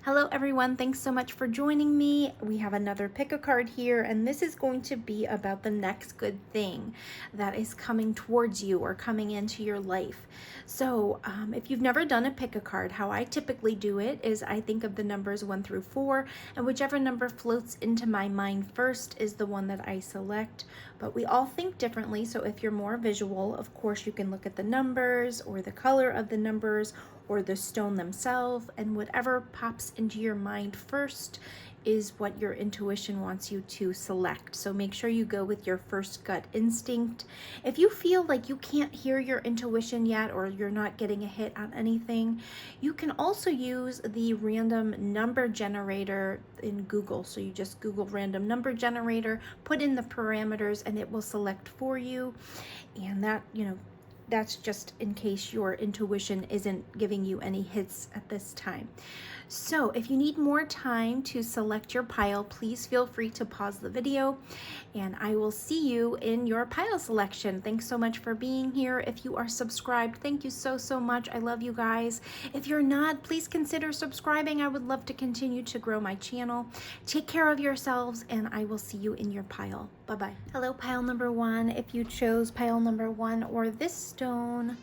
Hello everyone, thanks so much for joining me. We have another pick a card here, and this is going to be about the next good thing that is coming towards you or coming into your life. So if you've never done a pick a card, how I typically do it is I think of the numbers 1 through 4, and whichever number floats into my mind first is the one that I select. But we all think differently, so if you're more visual, of course you can look at the numbers or the color of the numbers or the stone themselves, and whatever pops into your mind first is what your intuition wants you to select. So make sure you go with your first gut instinct. If you feel like you can't hear your intuition yet, or you're not getting a hit on anything, you can also use the random number generator in Google. So you just Google random number generator, put in the parameters, and it will select for you. And that, that's just in case your intuition isn't giving you any hits at this time. So if you need more time to select your pile, please feel free to pause the video and I will see you in your pile selection. Thanks so much for being here. If you are subscribed, thank you so much. I love you guys. If you're not, please consider subscribing. I would love to continue to grow my channel. Take care of yourselves and I will see you in your pile. Bye-bye. Hello, pile number 1. If you chose pile number 1 or this stone,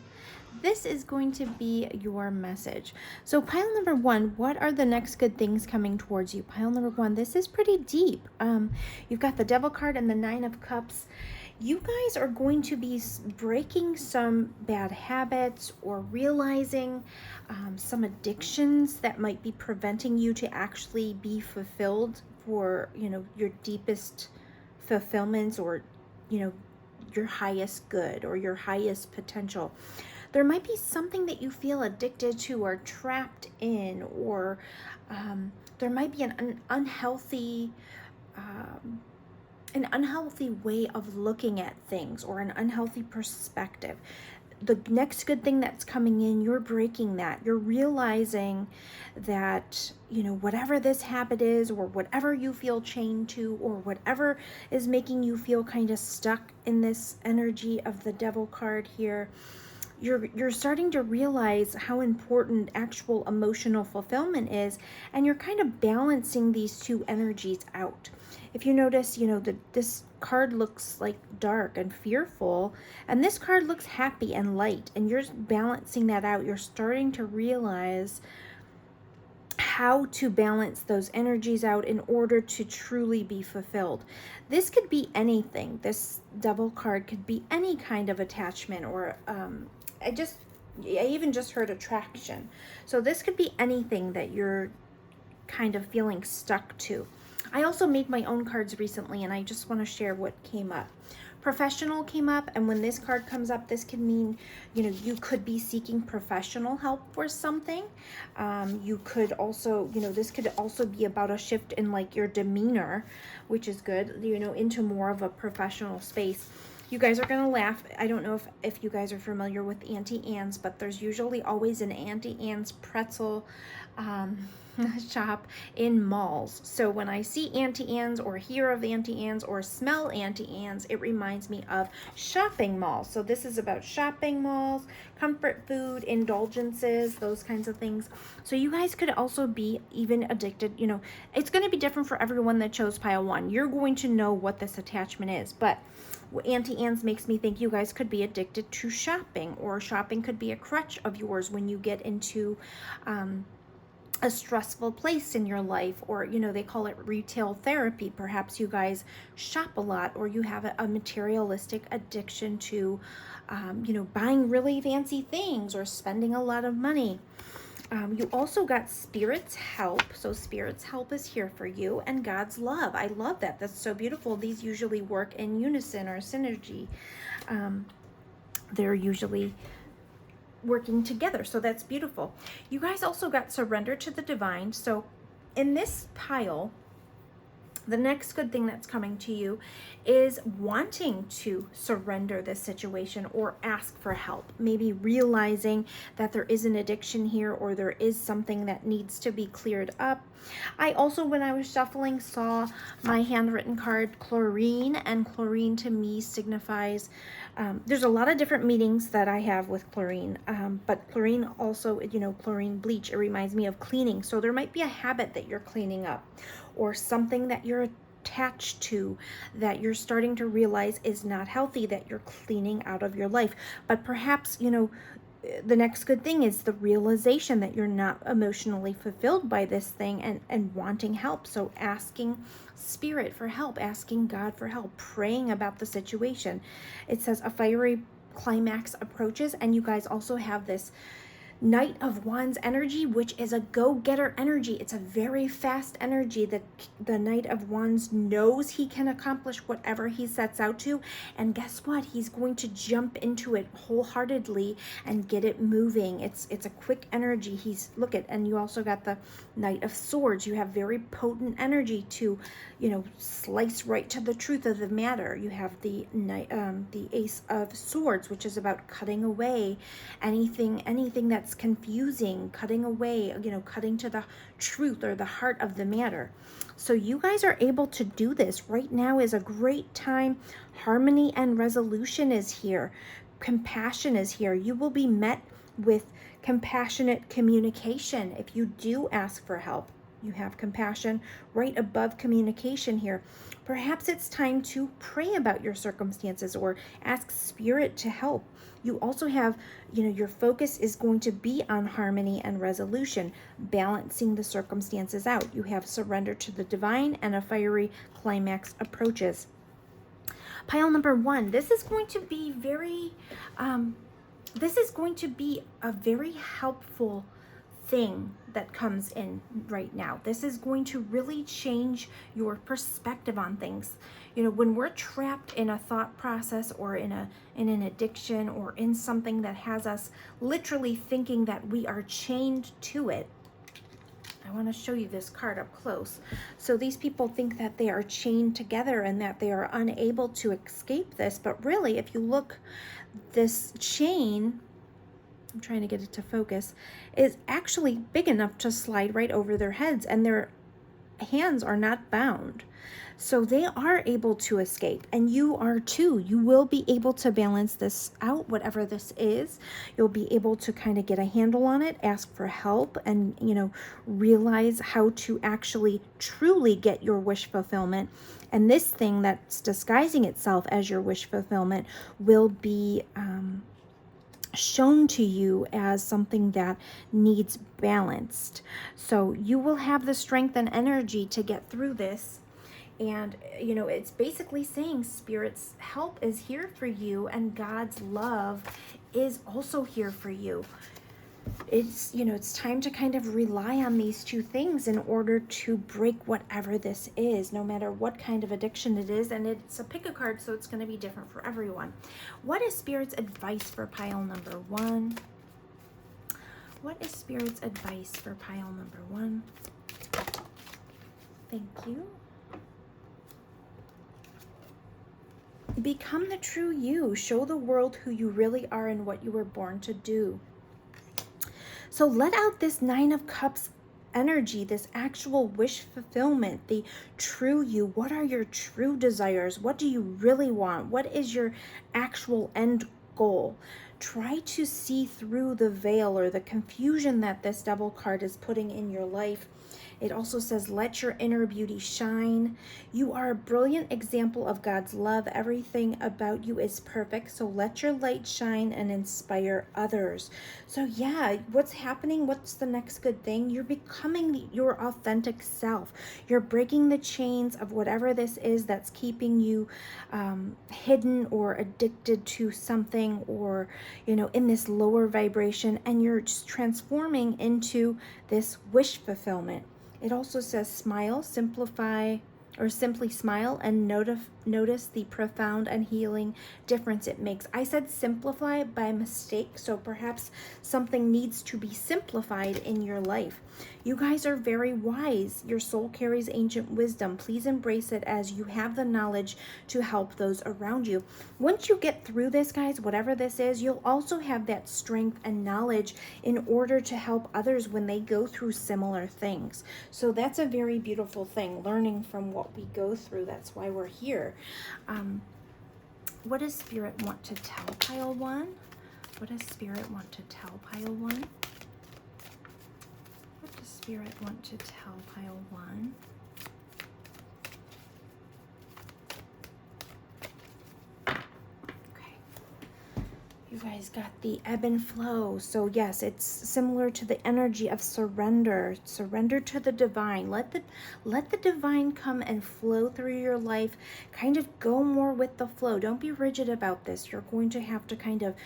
this is going to be your message. So pile number 1, what are the next good things coming towards you? Pile number 1, this is pretty deep. You've got the Devil card and the 9 of Cups. You guys are going to be breaking some bad habits or realizing some addictions that might be preventing you to actually be fulfilled for, your deepest fulfillments, or, your highest good or your highest potential. There might be something that you feel addicted to or trapped in, or there might be an unhealthy way of looking at things, or an unhealthy perspective. The next good thing that's coming in, you're breaking that. You're realizing that, whatever this habit is, or whatever you feel chained to, or whatever is making you feel kind of stuck in this energy of the Devil card here, you're starting to realize how important actual emotional fulfillment is, and you're kind of balancing these two energies out. If you notice, this card looks like dark and fearful, and this card looks happy and light, and you're balancing that out. You're starting to realize how to balance those energies out in order to truly be fulfilled. This could be anything. This Devil card could be any kind of attachment, or I even just heard attraction. So this could be anything that you're kind of feeling stuck to. I also made my own cards recently, and I just want to share what came up. Professional came up, and when this card comes up, this can mean, you could be seeking professional help for something. You could also, this could also be about a shift in like your demeanor, which is good, into more of a professional space. You guys are going to laugh. I don't know if you guys are familiar with Auntie Anne's, but there's usually always an Auntie Anne's pretzel shop in malls. So when I see Auntie Anne's, or hear of Auntie Anne's, or smell Auntie Anne's, it reminds me of shopping malls. So this is about shopping malls, comfort food, indulgences, those kinds of things. So you guys could also be even addicted. It's going to be different for everyone that chose pile 1. You're going to know what this attachment is, but Auntie Anne's makes me think you guys could be addicted to shopping, or shopping could be a crutch of yours when you get into a stressful place in your life, or they call it retail therapy. Perhaps you guys shop a lot, or you have a materialistic addiction to buying really fancy things or spending a lot of money. You also got Spirit's help. So Spirit's help is here for you, and God's love. I love that. That's so beautiful. These usually work in unison or synergy. They're usually working together, so that's beautiful. You guys also got Surrender to the Divine. So in this pile, The next good thing that's coming to you is wanting to surrender this situation or ask for help. Maybe realizing that there is an addiction here, or there is something that needs to be cleared up. I also, when I was shuffling, saw my handwritten card, chlorine, and chlorine to me signifies, there's a lot of different meanings that I have with chlorine, but chlorine also, chlorine bleach, it reminds me of cleaning. So there might be a habit that you're cleaning up, or something that you're attached to that you're starting to realize is not healthy, that you're cleaning out of your life. But perhaps, the next good thing is the realization that you're not emotionally fulfilled by this thing, and wanting help. So asking spirit for help, asking God for help, praying about the situation. It says a fiery climax approaches, and you guys also have this Knight of Wands energy, which is a go-getter energy. It's a very fast energy. The Knight of Wands knows he can accomplish whatever he sets out to. And guess what? He's going to jump into it wholeheartedly and get it moving. It's a quick energy. And you also got the Knight of Swords. You have very potent energy to, slice right to the truth of the matter. You have the Ace of Swords, which is about cutting away anything that's confusing, cutting away, cutting to the truth or the heart of the matter. So you guys are able to do this. Right now is a great time. Harmony and resolution is here. Compassion is here. You will be met with compassionate communication if you do ask for help. You have compassion right above communication here. Perhaps it's time to pray about your circumstances or ask spirit to help. You also have, your focus is going to be on harmony and resolution, balancing the circumstances out. You have surrender to the divine, and a fiery climax approaches. Pile number 1, this is going to be a very helpful thing that comes in right now. This is going to really change your perspective on things. When we're trapped in a thought process, or in an addiction, or in something that has us literally thinking that we are chained to it. I want to show you this card up close. So these people think that they are chained together and that they are unable to escape this. But really, if you look, this chain, I'm trying to get it to focus, is actually big enough to slide right over their heads, and their hands are not bound. So they are able to escape, and you are too. You will be able to balance this out, whatever this is. You'll be able to kind of get a handle on it, ask for help, and, realize how to actually truly get your wish fulfillment. And this thing that's disguising itself as your wish fulfillment will be shown to you as something that needs balanced. So you will have the strength and energy to get through this. And, it's basically saying Spirit's help is here for you, and God's love is also here for you. It's, it's time to kind of rely on these two things in order to break whatever this is, no matter what kind of addiction it is. And it's a pick a card, so it's going to be different for everyone. What is Spirit's advice for pile number 1? What is Spirit's advice for pile number 1? Thank you. Become the true you. Show the world who you really are and what you were born to do. So let out this 9 of Cups energy, this actual wish fulfillment, the true you. What are your true desires? What do you really want? What is your actual end goal? Try to see through the veil or the confusion that this Devil card is putting in your life. It also says, let your inner beauty shine. You are a brilliant example of God's love. Everything about you is perfect. So let your light shine and inspire others. So yeah, what's happening? What's the next good thing? You're becoming your authentic self. You're breaking the chains of whatever this is that's keeping you hidden or addicted to something, or, in this lower vibration, and you're just transforming into this wish fulfillment. It also says smile, simplify, or simply smile and notice the profound and healing difference it makes. I said simplify by mistake, so perhaps something needs to be simplified in your life. You guys are very wise. Your soul carries ancient wisdom. Please embrace it as you have the knowledge to help those around you. Once you get through this, guys, whatever this is, you'll also have that strength and knowledge in order to help others when they go through similar things. So that's a very beautiful thing, learning from what we go through. That's why we're here. What does Spirit want to tell Pile 1? What does Spirit want to tell Pile 1? What does Spirit want to tell Pile 1? You guys got the ebb and flow. So yes, it's similar to the energy of surrender. Surrender to the divine. Let the divine come and flow through your life. Kind of go more with the flow. Don't be rigid about this. You're going to have to kind of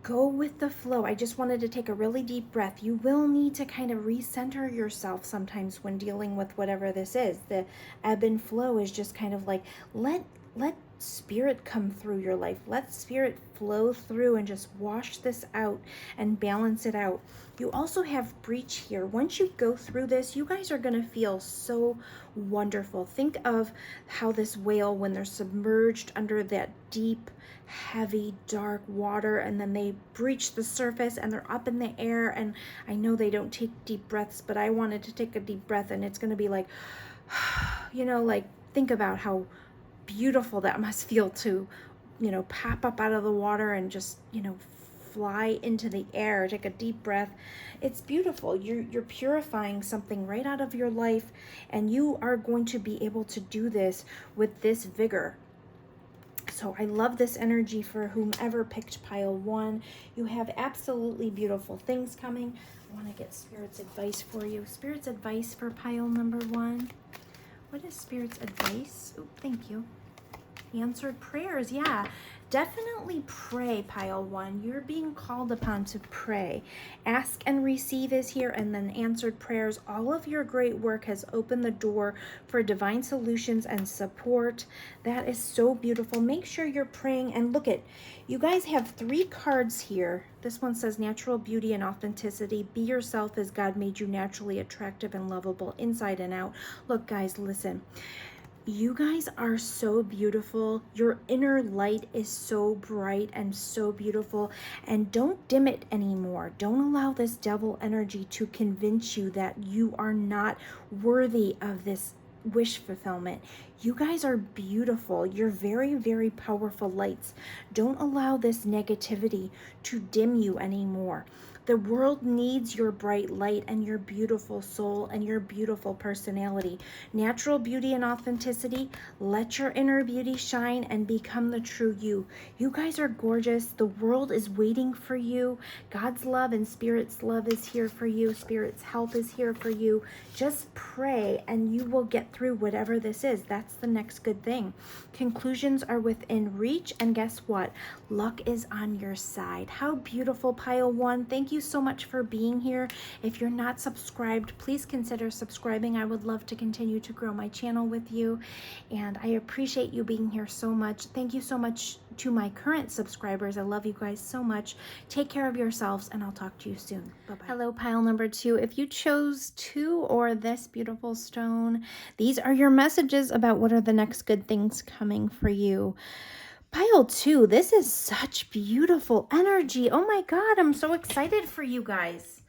go with the flow. I just wanted to take a really deep breath. You will need to kind of recenter yourself sometimes when dealing with whatever this is. The ebb and flow is just kind of like, let Spirit come through your life. Let Spirit flow through and just wash this out and balance it out. You also have breach here. Once you go through this, you guys are going to feel so wonderful. Think of how this whale, when they're submerged under that deep, heavy, dark water, and then they breach the surface and they're up in the air. And I know they don't take deep breaths, but I wanted to take a deep breath, and it's going to be like, you know, like think about how beautiful that must feel to, you know, pop up out of the water and just, you know, fly into the air. Take a deep breath. It's beautiful. You're purifying something right out of your life, and you are going to be able to do this with this vigor. So I love this energy for whomever picked Pile 1. You have absolutely beautiful things coming. I want to get Spirit's advice for you. Spirit's advice for Pile number 1. What is Spirit's advice? Oh, thank you. Answered prayers. Yeah, definitely pray, Pile 1. You're being called upon to pray. Ask and receive is here, and then answered prayers. All of your great work has opened the door for divine solutions and support. That is so beautiful. Make sure you're praying, and look at, you guys have 3 cards here. This one says natural beauty and authenticity. Be yourself as God made you naturally attractive and lovable inside and out. Look, guys, listen. You guys are so beautiful. Your inner light is so bright and so beautiful, and don't dim it anymore. Don't allow this devil energy to convince you that you are not worthy of this wish fulfillment. You guys are beautiful. You're very, very powerful lights. Don't allow this negativity to dim you anymore. The world needs your bright light and your beautiful soul and your beautiful personality. Natural beauty and authenticity. Let your inner beauty shine and become the true you. You guys are gorgeous. The world is waiting for you. God's love and Spirit's love is here for you. Spirit's help is here for you. Just pray and you will get through whatever this is. That's the next good thing. Conclusions are within reach, and guess what? Luck is on your side. How beautiful, Pile 1. Thank you so much for being here. If you're not subscribed, please consider subscribing. I would love to continue to grow my channel with you, and I appreciate you being here so much. Thank you so much to my current subscribers. I love you guys so much. Take care of yourselves, and I'll talk to you soon. Bye-bye. Hello, Pile number 2. If you chose 2 or this beautiful stone, these are your messages about what are the next good things coming for you. Pile 2, this is such beautiful energy. Oh my God, I'm so excited for you guys.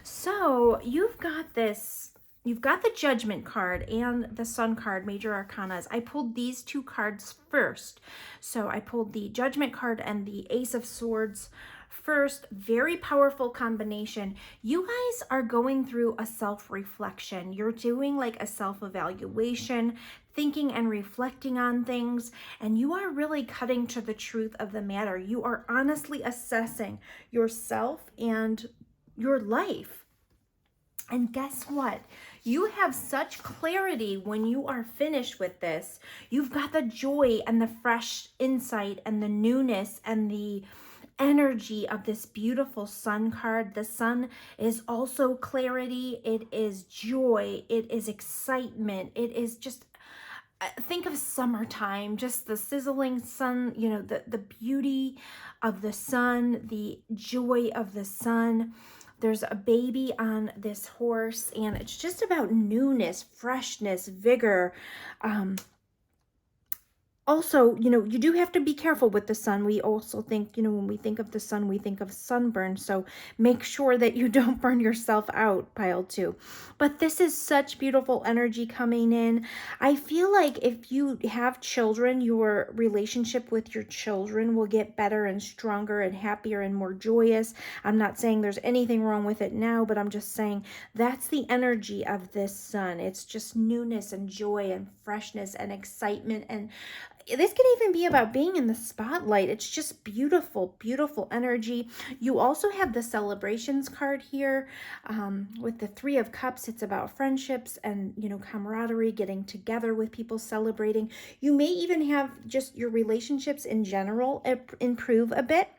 So you've got this, you've got the Judgment card and the Sun card, Major Arcanas. I pulled these 2 cards first. So I pulled the Judgment card and the Ace of Swords first. Very powerful combination. You guys are going through a self-reflection. You're doing like a self-evaluation, thinking and reflecting on things, and you are really cutting to the truth of the matter. You are honestly assessing yourself and your life. And guess what? You have such clarity when you are finished with this. You've got the joy and the fresh insight and the newness and the energy of this beautiful Sun card. The Sun is also clarity. It is joy. It is excitement. It is just think of summertime, just the sizzling sun, you know, the beauty of the sun, the joy of the sun. There's a baby on this horse, and it's just about newness, freshness, vigor. Also, you know, you do have to be careful with the sun. We also think, you know, when we think of the sun, we think of sunburn. So make sure that you don't burn yourself out, pile 2. But this is such beautiful energy coming in. I feel like if you have children, your relationship with your children will get better and stronger and happier and more joyous. I'm not saying there's anything wrong with it now, but I'm just saying that's the energy of this sun. It's just newness and joy and freshness and excitement, and this can even be about being in the spotlight. It's just beautiful, beautiful energy. You also have the celebrations card here with the 3 of Cups. It's about friendships and, you know, camaraderie, getting together with people, celebrating. You may even have just your relationships in general improve a bit.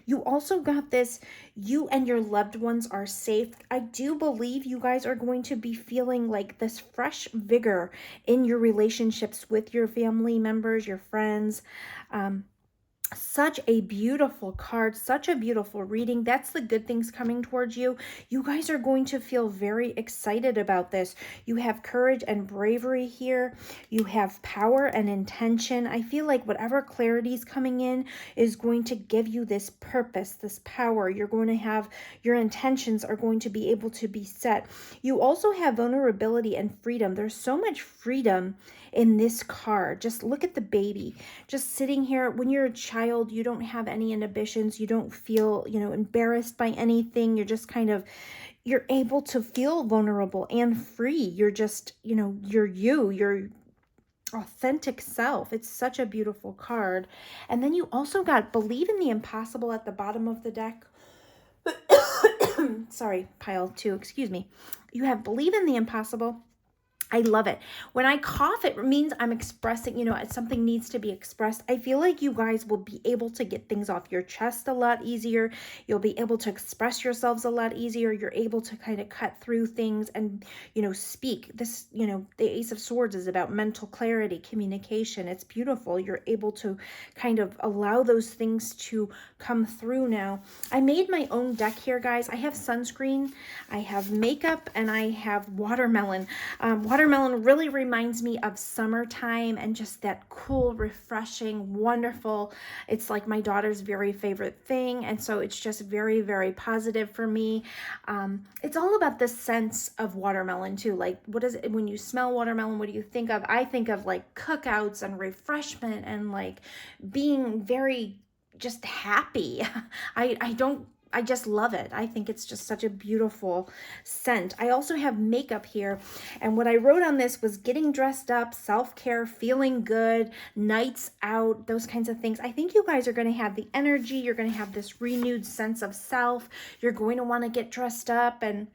You also got this, you and your loved ones are safe. I do believe you guys are going to be feeling like this fresh vigor in your relationships with your family members, your friends. Such a beautiful card, such a beautiful reading. That's the good things coming towards you. You guys are going to feel very excited about this. You have courage and bravery here. You have power and intention. I feel like whatever clarity is coming in is going to give you this purpose, this power. You're going to have, your intentions are going to be able to be set. You also have vulnerability and freedom. There's so much freedom in this card. Just look at the baby just sitting here. When you're a child, you don't have any inhibitions. You don't feel, you know, embarrassed by anything. You're just kind of, you're able to feel vulnerable and free. You're just, you know, you're your authentic self. It's such a beautiful card. And then you also got believe in the impossible at the bottom of the deck. Sorry, pile 2, excuse me. You have believe in the impossible. I love it. When I cough, it means I'm expressing, you know, something needs to be expressed. I feel like you guys will be able to get things off your chest a lot easier. You'll be able to express yourselves a lot easier. You're able to kind of cut through things and, you know, speak. This, you know, the Ace of Swords is about mental clarity, communication. It's beautiful. You're able to kind of allow those things to come through now. I made my own deck here, guys. I have sunscreen, I have makeup, and I have watermelon. Watermelon really reminds me of summertime and just that cool, refreshing, wonderful. It's like my daughter's very favorite thing. And so it's just very, very positive for me. It's all about the sense of watermelon too. Like, what is it when you smell watermelon? What do you think of? I think of like cookouts and refreshment and like being very just happy. I just love it. I think it's just such a beautiful scent. I also have makeup here. And what I wrote on this was getting dressed up, self-care, feeling good, nights out, those kinds of things. I think you guys are going to have the energy. You're going to have this renewed sense of self. You're going to want to get dressed up, and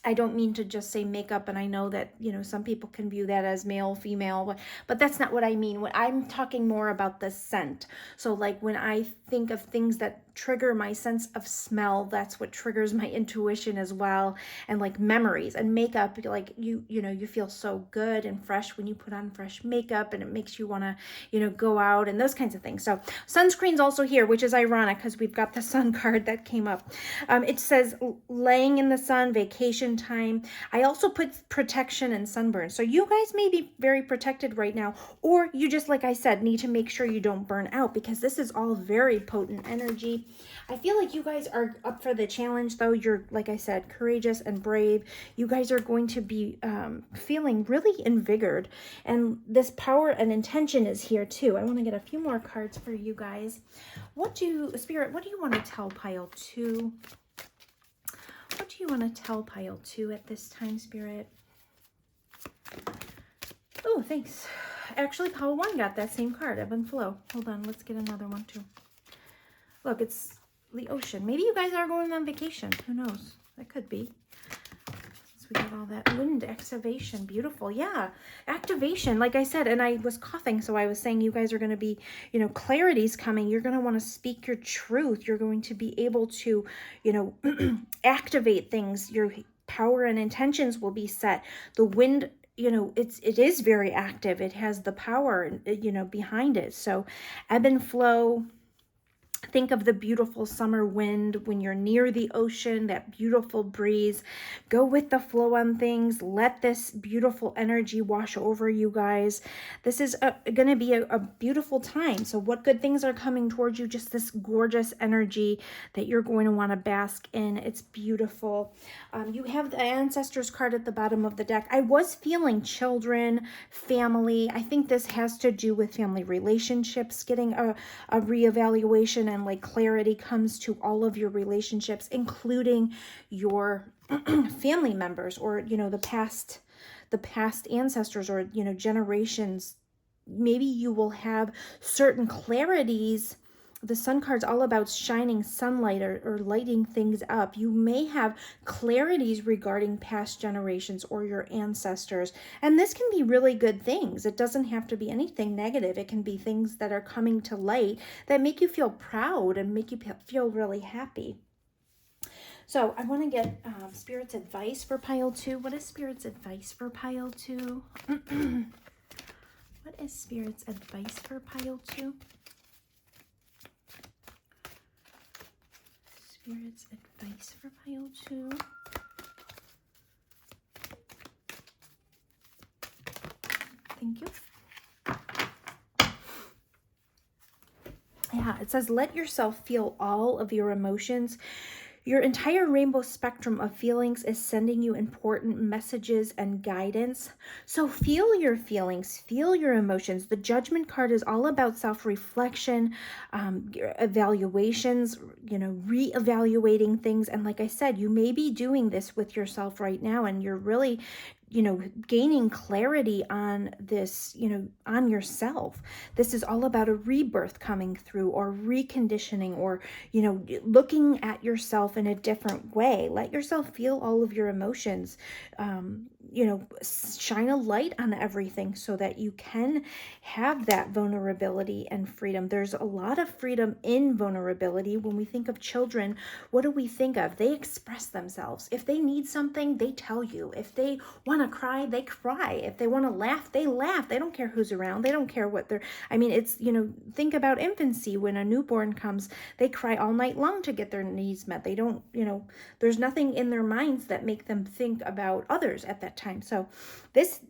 I don't mean to just say makeup, and I know that, you know, some people can view that as male, female, but that's not what I mean. What I'm talking more about the scent. So like when I think of things that trigger my sense of smell, that's what triggers my intuition as well, and like memories. And makeup, like you know, you feel so good and fresh when you put on fresh makeup, and it makes you want to, you know, go out and those kinds of things. So sunscreen's also here, which is ironic because we've got the sun card that came up. It says laying in the sun, vacation time. I also put protection and sunburn. So you guys may be very protected right now, or you just, like I said, need to make sure you don't burn out, because this is all very potent energy. I feel like you guys are up for the challenge, though. You're, like I said, courageous and brave. You guys are going to be feeling really invigorated, and this power and intention is here too. I want to get a few more cards for you guys. Spirit, what do you want to tell pile 2? What do you want to tell pile 2 at this time, Spirit? Oh, thanks. Actually, pile 1 got that same card, ebb and flow. Hold on, let's get another one too. Look, it's the ocean. Maybe you guys are going on vacation. Who knows? That could be. Since we got all that wind activation. Beautiful. Yeah. Activation, like I said, and I was coughing, so I was saying you guys are going to be, you know, clarity's coming. You're going to want to speak your truth. You're going to be able to, you know, activate things. Your power and intentions will be set. The wind it is very active. It has the power, behind it. So ebb and flow. Think of the beautiful summer wind when you're near the ocean, that beautiful breeze. Go with the flow on things. Let this beautiful energy wash over you guys. This is going to be a beautiful time. So what good things are coming towards you? Just this gorgeous energy that you're going to want to bask in. It's beautiful. You have the Ancestors card at the bottom of the deck. I was feeling children, family. I think this has to do with family relationships, getting a reevaluation, and like clarity comes to all of your relationships, including your family members, or the past ancestors, or generations. Maybe you will have certain clarities. The Sun card's all about shining sunlight, or lighting things up. You may have clarities regarding past generations or your ancestors. And this can be really good things. It doesn't have to be anything negative. It can be things that are coming to light that make you feel proud and make you feel really happy. So I want to get Spirit's advice for pile 2. What is Spirit's advice for pile 2? What is Spirit's advice for pile 2? Spirit's advice for pile 2. Thank you. Yeah, it says, let yourself feel all of your emotions. Your entire rainbow spectrum of feelings is sending you important messages and guidance. So feel your feelings, feel your emotions. The Judgment card is all about self-reflection, evaluations, re-evaluating things. And like I said, you may be doing this with yourself right now, and you're really gaining clarity on this, on yourself. This is all about a rebirth coming through, or reconditioning, or, looking at yourself in a different way. Let yourself feel all of your emotions. Shine a light on everything so that you can have that vulnerability and freedom. There's a lot of freedom in vulnerability. When we think of children, what do we think of? They express themselves. If they need something, they tell you. If they want to cry, they cry. If they want to laugh, they laugh. They don't care who's around. They don't care what they're, it's, think about infancy. When a newborn comes, they cry all night long to get their needs met. They don't, there's nothing in their minds that make them think about others at that time. So this,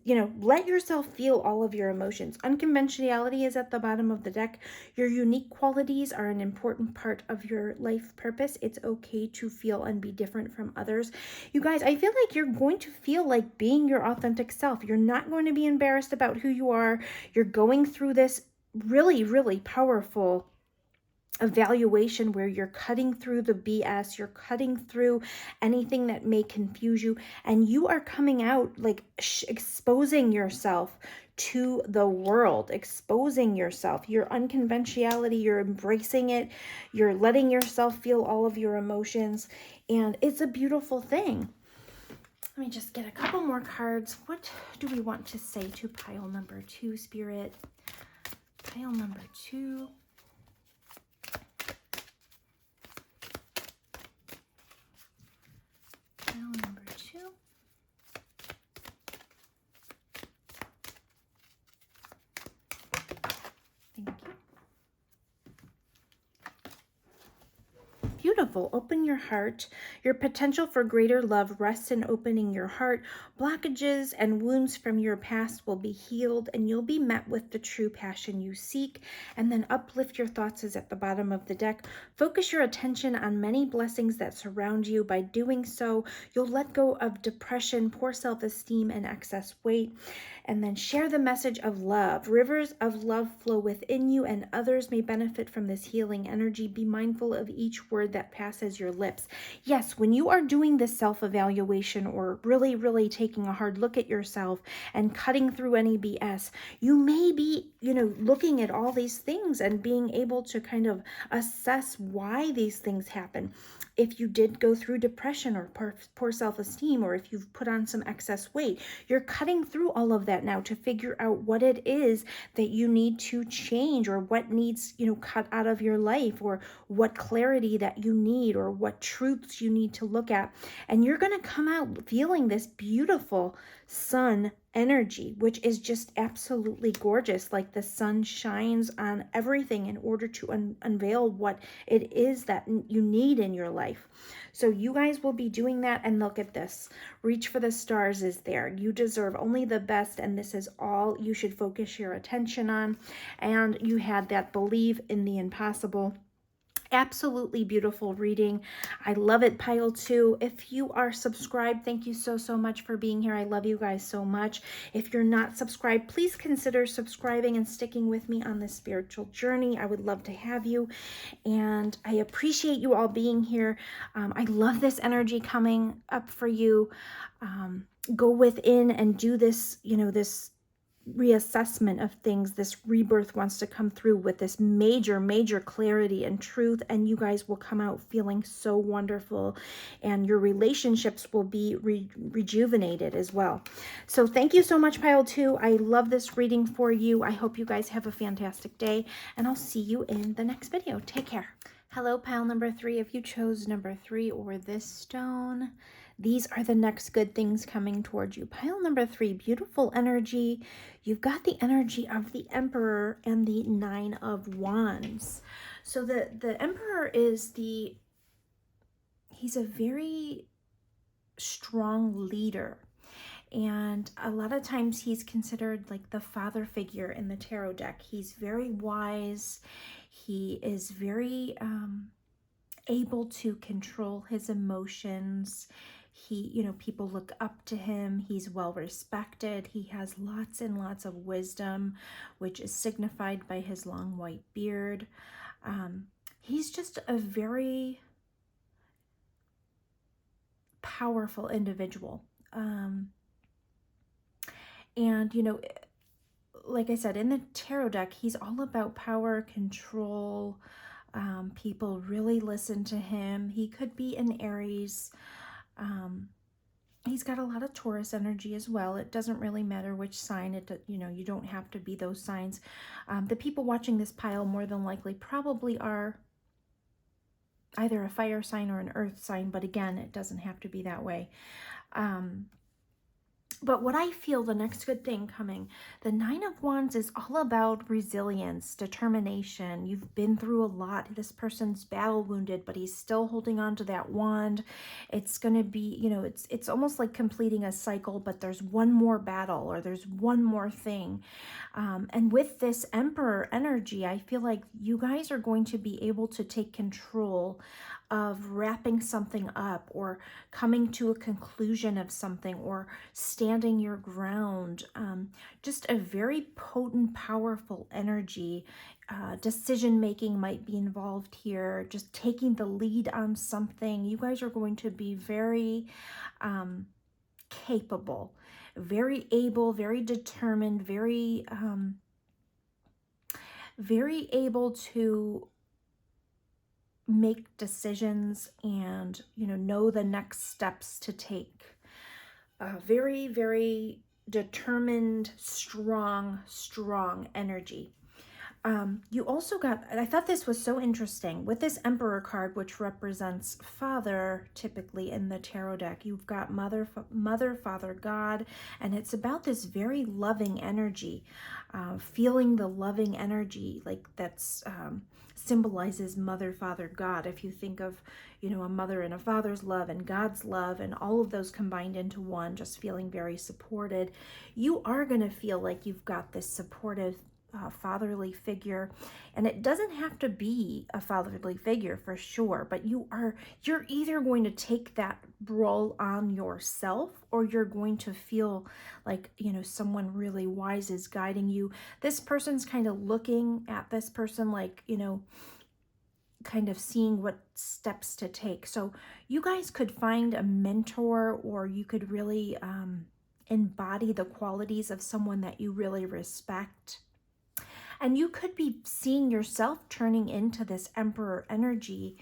let yourself feel all of your emotions. Unconventionality is at the bottom of the deck. Your unique qualities are an important part of your life purpose. It's okay to feel and be different from others. You guys, I feel like you're going to feel like being your authentic self. You're not going to be embarrassed about who you are. You're going through this really, really powerful evaluation where you're cutting through the BS, you're cutting through anything that may confuse you, and you are coming out like exposing yourself to the world, exposing yourself, your unconventionality, you're embracing it, you're letting yourself feel all of your emotions, and it's a beautiful thing. Let me just get a couple more cards. What do we want to say to pile number 2, Spirit? Pile number 2. Pile number 2. Thank you. Beautiful. Open your heart. Your potential for greater love rests in opening your heart. Blockages and wounds from your past will be healed, and you'll be met with the true passion you seek. And then uplift your thoughts is at the bottom of the deck. Focus your attention on many blessings that surround you. By doing so, you'll let go of depression, poor self-esteem, and excess weight. And then share the message of love. Rivers of love flow within you, and others may benefit from this healing energy. Be mindful of each word that passes your lips. Yes, when you are doing this self-evaluation, or really, really taking a hard look at yourself and cutting through any BS, you may be, looking at all these things and being able to kind of assess why these things happen. If you did go through depression or poor self-esteem, or if you've put on some excess weight, you're cutting through all of that now to figure out what it is that you need to change, or what needs, cut out of your life, or what clarity that you you need or what truths you need to look at. And you're going to come out feeling this beautiful sun energy, which is just absolutely gorgeous. Like the sun shines on everything in order to unveil what it is that you need in your life. So you guys will be doing that. And look at this. Reach for the stars is there. You deserve only the best. And this is all you should focus your attention on. And you had that believe in the impossible. Absolutely beautiful reading. I love it, pile 2. If you are subscribed, thank you so much for being here. I love you guys so much. If you're not subscribed, please consider subscribing and sticking with me on this spiritual journey. I would love to have you, and I appreciate you all being here. I love this energy coming up for you. Go within and do this, this reassessment of things. This rebirth wants to come through with this major clarity and truth, and you guys will come out feeling so wonderful, and your relationships will be rejuvenated as well. So thank you so much, pile 2. I love this reading for you. I hope you guys have a fantastic day, and I'll see you in the next video. Take care. Hello, pile number 3. If you chose number 3 or this stone, these are the next good things coming towards you. Pile number 3, beautiful energy. You've got the energy of the Emperor and the 9 of Wands. So the Emperor is he's a very strong leader. And a lot of times he's considered like the father figure in the tarot deck. He's very wise. He is very able to control his emotions. People look up to him. He's well respected. He has lots and lots of wisdom, which is signified by his long white beard. He's just a very powerful individual. And, like I said, in the tarot deck, he's all about power, control. People really listen to him. He could be an Aries. He's got a lot of Taurus energy as well. It doesn't really matter which sign. You don't have to be those signs. The people watching this pile more than likely probably are either a fire sign or an earth sign, but again, it doesn't have to be that way. But what I feel, the next good thing coming, the 9 of Wands is all about resilience, determination. You've been through a lot. This person's battle wounded, but he's still holding on to that wand. It's going to be, it's almost like completing a cycle, but there's one more battle or there's one more thing. And with this Emperor energy, I feel like you guys are going to be able to take control of wrapping something up or coming to a conclusion of something or standing your ground. Just a very potent, powerful energy. Decision making might be involved here. Just taking the lead on something. You guys are going to be very capable, very able, very determined, very able to make decisions and know the next steps to take. Very, very determined, strong energy. You also got, I thought this was so interesting, with this Emperor card, which represents father, typically in the tarot deck, you've got mother, father, God, and it's about this very loving energy, feeling the loving energy, like that's symbolizes mother, father, God. If you think of, a mother and a father's love and God's love and all of those combined into one, just feeling very supported, you are going to feel like you've got this supportive fatherly figure. And it doesn't have to be a fatherly figure for sure, but you're either going to take that role on yourself, or you're going to feel like, someone really wise is guiding you. This person's kind of looking at this person like, kind of seeing what steps to take. So you guys could find a mentor, or you could really embody the qualities of someone that you really respect. And you could be seeing yourself turning into this Emperor energy.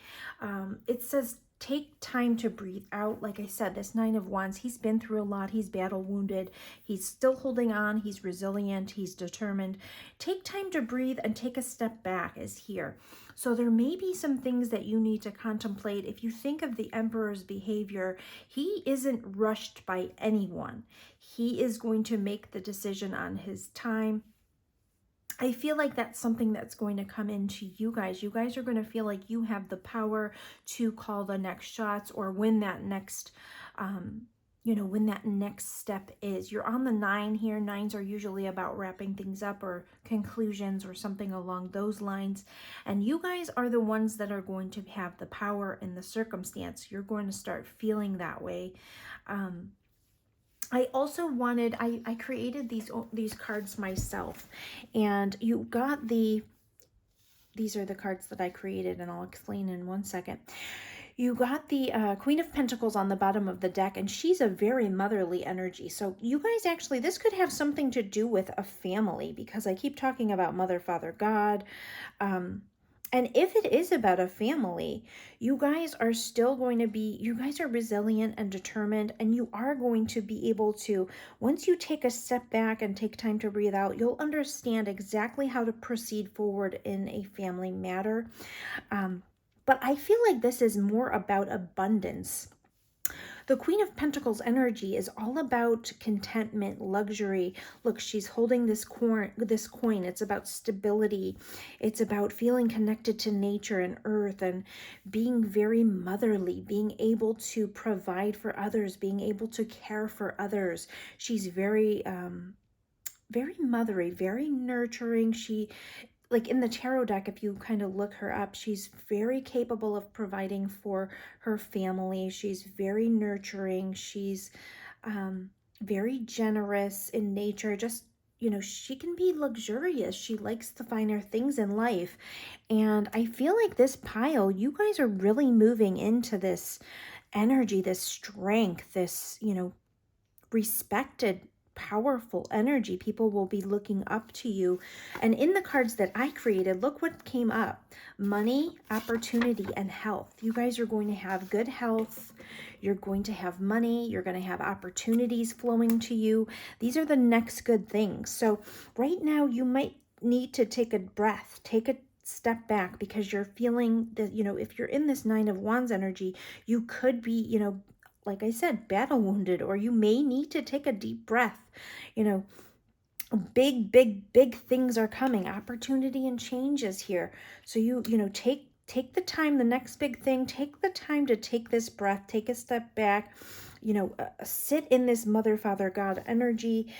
It says take time to breathe out. Like I said, this Nine of Wands, he's been through a lot. He's battle wounded. He's still holding on. He's resilient. He's determined. Take time to breathe and take a step back is here. So there may be some things that you need to contemplate. If you think of the Emperor's behavior, he isn't rushed by anyone. He is going to make the decision on his time. I feel like that's something that's going to come into you guys. You guys are going to feel like you have the power to call the next shots or when that next, when that next step is. You're on the 9 here. 9s are usually about wrapping things up or conclusions or something along those lines. And you guys are the ones that are going to have the power in the circumstance. You're going to start feeling that way. I also wanted, I created these cards myself, and you got these are the cards that I created, and I'll explain in one second. You got the Queen of Pentacles on the bottom of the deck, and she's a very motherly energy. So you guys actually, this could have something to do with a family, because I keep talking about Mother, Father, God. And if it is about a family, you guys are still going to be, you guys are resilient and determined, and you are going to be able to, once you take a step back and take time to breathe out, you'll understand exactly how to proceed forward in a family matter. But I feel like this is more about abundance. The Queen of Pentacles energy is all about contentment, luxury. Look, she's holding this coin. It's about stability. It's about feeling connected to nature and earth and being very motherly, being able to provide for others, being able to care for others. She's very, very mothery, very nurturing. Like in the tarot deck, if you kind of look her up, she's very capable of providing for her family. She's very nurturing. She's very generous in nature. Just, she can be luxurious. She likes the finer things in life. And I feel like this pile, you guys are really moving into this energy, this strength, this, respected, powerful energy. People will be looking up to you. And in the cards that I created, look what came up. Money, opportunity, and health. You guys are going to have good health. You're going to have money. You're going to have opportunities flowing to you. These are the next good things. So right now you might need to take a breath, take a step back, because you're feeling that, if you're in this Nine of Wands energy, you could be, like I said, battle wounded, or you may need to take a deep breath. Big things are coming. Opportunity and change is here. So take the time, the next big thing, take the time to take this breath, take a step back, sit in this Mother, Father, God energy.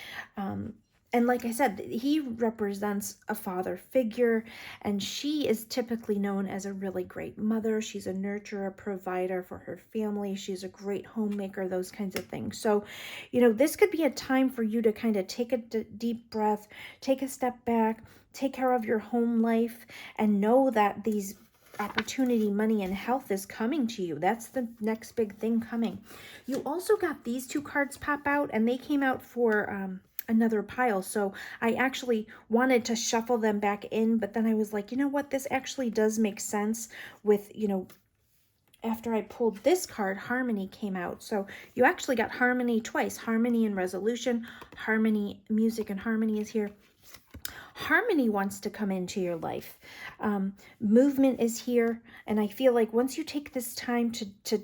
And like I said, he represents a father figure, and she is typically known as a really great mother. She's a nurturer, provider for her family. She's a great homemaker, those kinds of things. So, this could be a time for you to kind of take a deep breath, take a step back, take care of your home life, and know that these opportunity, money, and health is coming to you. That's the next big thing coming. You also got these two cards pop out, and they came out for another pile. So I actually wanted to shuffle them back in, but then I was like, you know what, this actually does make sense with, after I pulled this card, Harmony came out. So you actually got Harmony twice, Harmony and Resolution. Harmony, music and harmony is here. Harmony wants to come into your life. Movement is here. And I feel like once you take this time to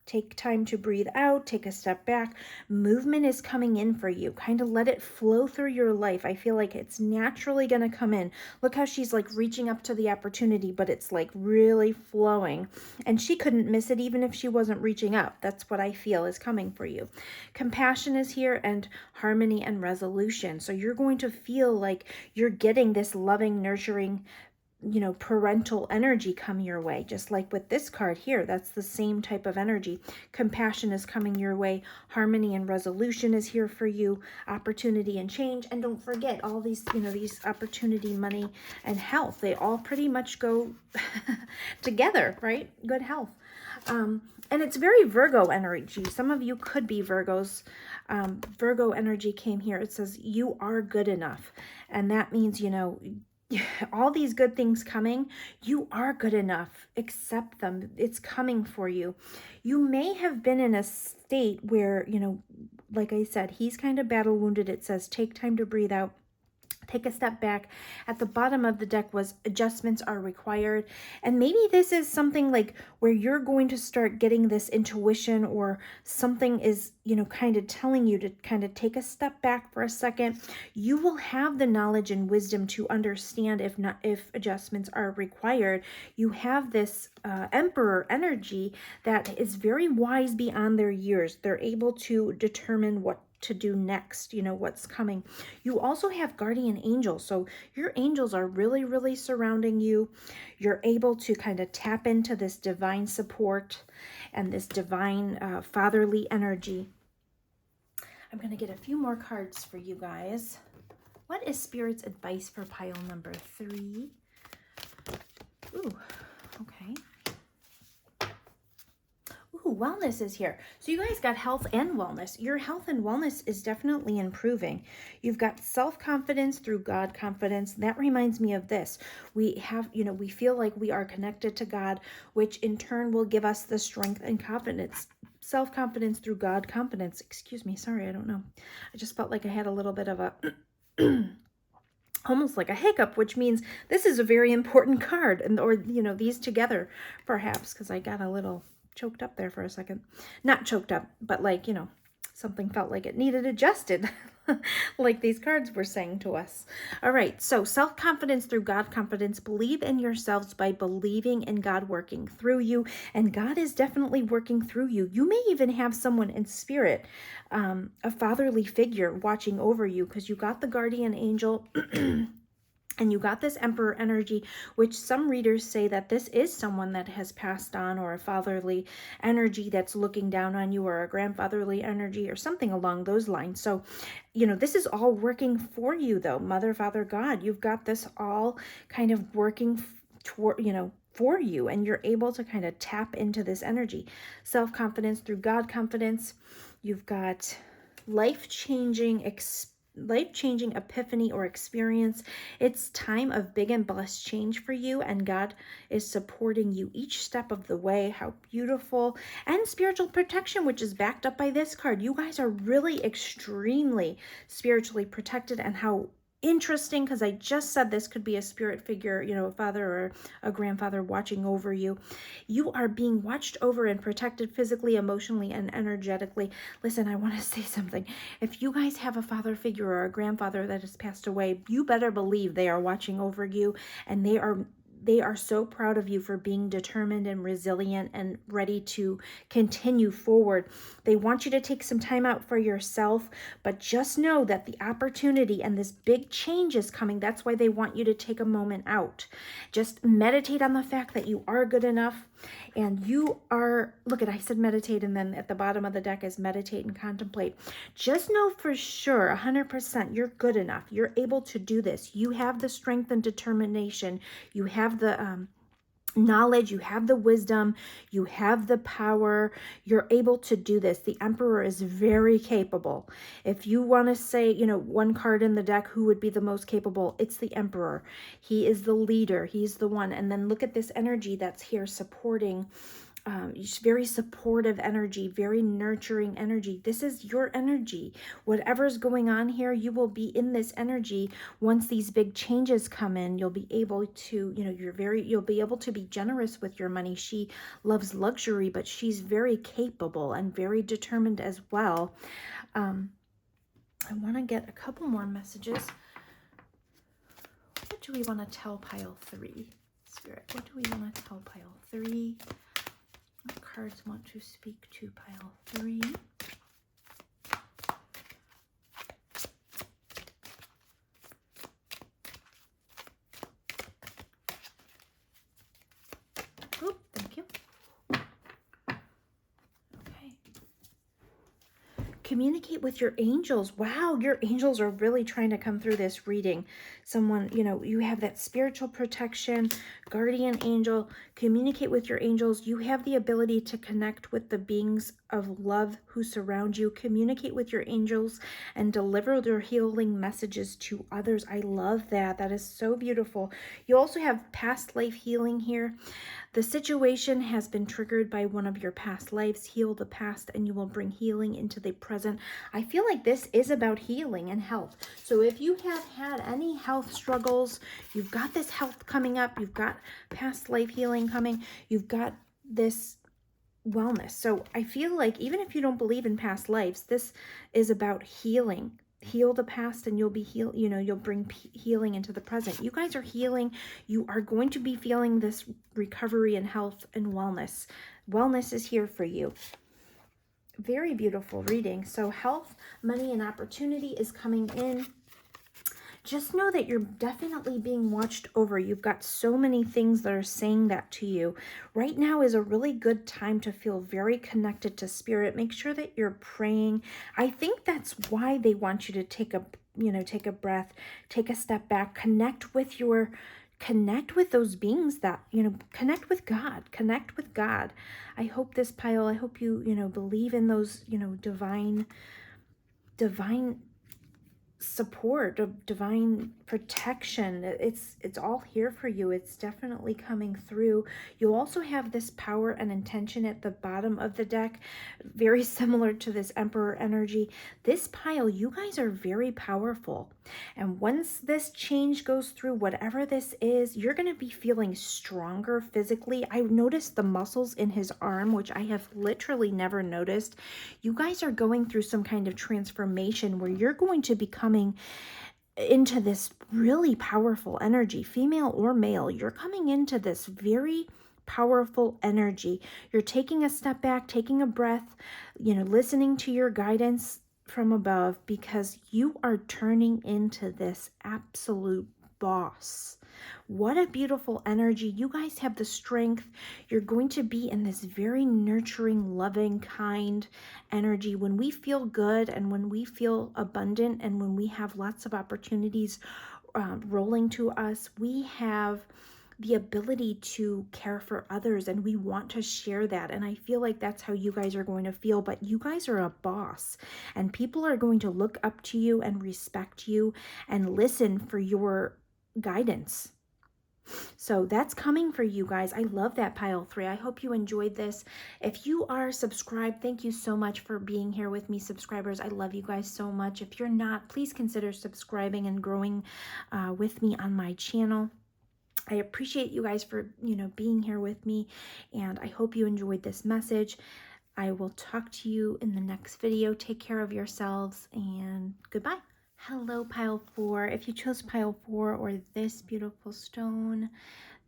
take time to breathe out, take a step back, movement is coming in for you. Kind of let it flow through your life. I feel like it's naturally going to come in. Look how she's like reaching up to the opportunity, but it's like really flowing. And she couldn't miss it even if she wasn't reaching up. That's what I feel is coming for you. Compassion is here, and harmony and resolution. So you're going to feel like you're getting this loving, nurturing, parental energy come your way, just like with this card here. That's the same type of energy. Compassion is coming your way. Harmony and resolution is here for you. Opportunity and change. And don't forget all these, these opportunity, money, and health. They all pretty much go together, right? Good health. And it's very Virgo energy. Some of you could be Virgos. Virgo energy came here. It says you are good enough. And that means, all these good things coming. You are good enough. Accept them. It's coming for you. You may have been in a state where, like I said, he's kind of battle wounded. It says take time to breathe out. Take a step back. At the bottom of the deck was adjustments are required. And maybe this is something like where you're going to start getting this intuition, or something is, kind of telling you to kind of take a step back for a second. You will have the knowledge and wisdom to understand if adjustments are required. You have this Emperor energy that is very wise beyond their years. They're able to determine what to do next, what's coming. You also have guardian angels. So your angels are really, really surrounding you. You're able to kind of tap into this divine support and this divine fatherly energy. I'm going to get a few more cards for you guys. What is Spirit's advice for pile number 3? Ooh, okay. Ooh, wellness is here. So you guys got health and wellness. Your health and wellness is definitely improving. You've got self-confidence through God confidence. That reminds me of this. We have, we feel like we are connected to God, which in turn will give us the strength and confidence. Self-confidence through God confidence. Excuse me. Sorry, I don't know. I just felt like I had a little bit of a almost like a hiccup, which means this is a very important card, or these together perhaps, because I got a little choked up there for a second. Not choked up, but like, something felt like it needed adjusted, like these cards were saying to us. All right, so self-confidence through God confidence. Believe in yourselves by believing in God working through you, and God is definitely working through you. You may even have someone in spirit, a fatherly figure watching over you, because you got the guardian angel and you got this Emperor energy, which some readers say that this is someone that has passed on, or a fatherly energy that's looking down on you, or a grandfatherly energy, or something along those lines. So, this is all working for you, though. Mother, Father, God, you've got this all kind of working toward, for you, and you're able to kind of tap into this energy. Self-confidence through God confidence. You've got life-changing epiphany or experience. It's time of big and blessed change for you, and God is supporting you each step of the way. How beautiful. And spiritual protection, which is backed up by this card. You guys are really extremely spiritually protected. And how interesting, because I just said this could be a spirit figure, a father or a grandfather watching over you. You are being watched over and protected physically, emotionally, and energetically. Listen, I want to say something. If you guys have a father figure or a grandfather that has passed away, you better believe they are watching over you, and they are so proud of you for being determined and resilient and ready to continue forward. They want you to take some time out for yourself, but just know that the opportunity and this big change is coming. That's why they want you to take a moment out. Just meditate on the fact that you are good enough, and you are, I said meditate, and then at the bottom of the deck is meditate and contemplate. Just know for sure, 100%, you're good enough. You're able to do this. You have the strength and determination. You have the knowledge, you have the wisdom, you have the power. You're able to do this. The Emperor is very capable. If you want to say, one card in the deck, who would be the most capable? It's the Emperor. He is the leader. He's the one. And then look at this energy that's here supporting. Very supportive energy, very nurturing energy. This is your energy. Whatever's going on here, you will be in this energy. Once these big changes come in, you'll be able to, you'll be able to be generous with your money. She loves luxury, but she's very capable and very determined as well. I want to get a couple more messages. What do we want to tell pile 3? Spirit, what do we want to tell pile 3? What cards want to speak to pile 3? Oh, thank you. Okay. Communicate with your angels. Wow, your angels are really trying to come through this reading. Someone, you have that spiritual protection, guardian angel. Communicate with your angels. You have the ability to connect with the beings of love who surround you. Communicate with your angels and deliver their healing messages to others. I love that. That is so beautiful. You also have past life healing here. The situation has been triggered by one of your past lives. Heal the past and you will bring healing into the present. I feel like this is about healing and health. So if you have had any health struggles, you've got this health coming up, you've got past life healing coming, you've got this wellness. So I feel like even if you don't believe in past lives, this is about healing. Heal the past and you'll be healed. You know, you'll bring healing into the present. You guys are healing. You are going to be feeling this recovery and health and wellness. Wellness is here for you. Very beautiful reading. So health, money, and opportunity is coming in. Just know that you're definitely being watched over. You've got so many things that are saying that to you. Right now is a really good time to feel very connected to spirit. Make sure that you're praying. I think that's why they want you to take a breath, take a step back, connect with those beings that, connect with God. I hope this pile, I hope you, believe in those, divine support, of divine protection. It's all here for you. It's definitely coming through. You also have this power and intention at the bottom of the deck, very similar to this Emperor energy. This pile, you guys are very powerful, and once this change goes through, whatever this is, you're going to be feeling stronger physically. I noticed the muscles in his arm, which I have literally never noticed. You guys are going through some kind of transformation where you're going to become into this really powerful energy, female or male. You're coming into this very powerful energy. You're taking a step back, taking a breath, listening to your guidance from above, because you are turning into this absolute boss. What a beautiful energy. You guys have the strength. You're going to be in this very nurturing, loving, kind energy. When we feel good and when we feel abundant and when we have lots of opportunities rolling to us, we have the ability to care for others, and we want to share that. And I feel like that's how you guys are going to feel. But you guys are a boss, and people are going to look up to you and respect you and listen for your guidance. So that's coming for you guys. I love that, pile 3. I hope you enjoyed this. If you are subscribed, thank you so much for being here with me, subscribers. I love you guys so much. If you're not, please consider subscribing and growing with me on my channel. I appreciate you guys for, being here with me, and I hope you enjoyed this message. I will talk to you in the next video. Take care of yourselves, and goodbye. Hello, pile 4. If you chose pile 4 or this beautiful stone,